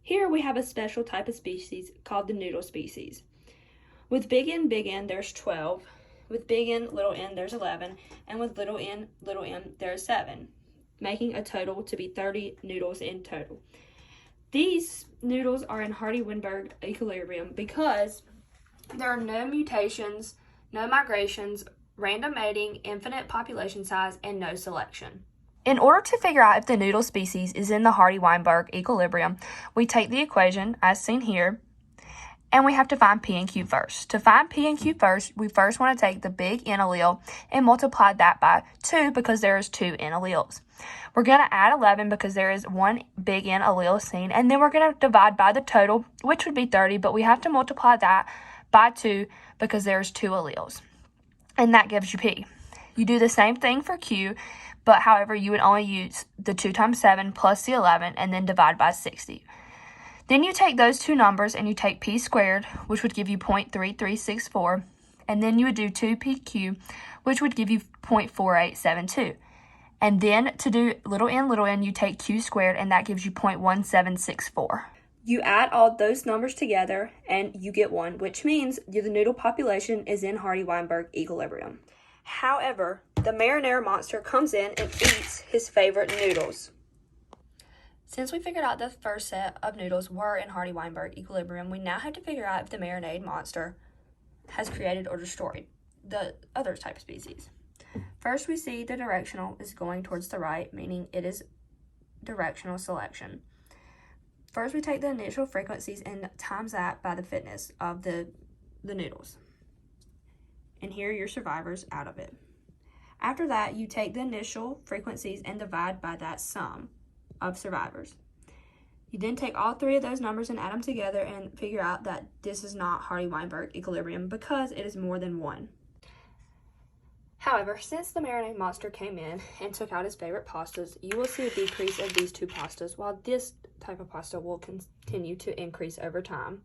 Here we have a special type of species called the noodle species. With big N, there's 12. With big N, little n, there's 11. And with little n, there's 7, making a total to be 30 noodles in total. These noodles are in Hardy-Weinberg equilibrium because there are no mutations, no migrations, random mating, infinite population size, and no selection. In order to figure out if the noodle species is in the Hardy-Weinberg equilibrium, we take the equation, as seen here, and we have to find P and Q first. To find P and Q first, we first want to take the big N allele and multiply that by 2 because there is 2 N alleles. We're going to add 11 because there is one big N allele seen, and then we're going to divide by the total, which would be 30, but we have to multiply that by 2 because there's 2 alleles, and that gives you P. You do the same thing for Q, but however, you would only use the 2 times 7 plus the 11 and then divide by 60. Then you take those two numbers and you take P squared, which would give you 0.3364, and then you would do 2PQ, which would give you 0.4872. And then to do little n, you take Q squared, and that gives you 0.1764. You add all those numbers together and you get 1, which means the noodle population is in Hardy-Weinberg equilibrium. However, the marinara monster comes in and eats his favorite noodles. Since we figured out the first set of noodles were in Hardy-Weinberg equilibrium, we now have to figure out if the marinade monster has created or destroyed the other type of species. First, we see the directional is going towards the right, meaning it is directional selection. First, we take the initial frequencies and times that by the fitness of the noodles. And here are your survivors out of it. After that, you take the initial frequencies and divide by that sum of survivors. You then take all 3 of those numbers and add them together and figure out that this is not Hardy-Weinberg equilibrium because it is more than 1. However, since the marinade monster came in and took out his favorite pastas, you will see a decrease of these 2 pastas, while this type of pasta will continue to increase over time.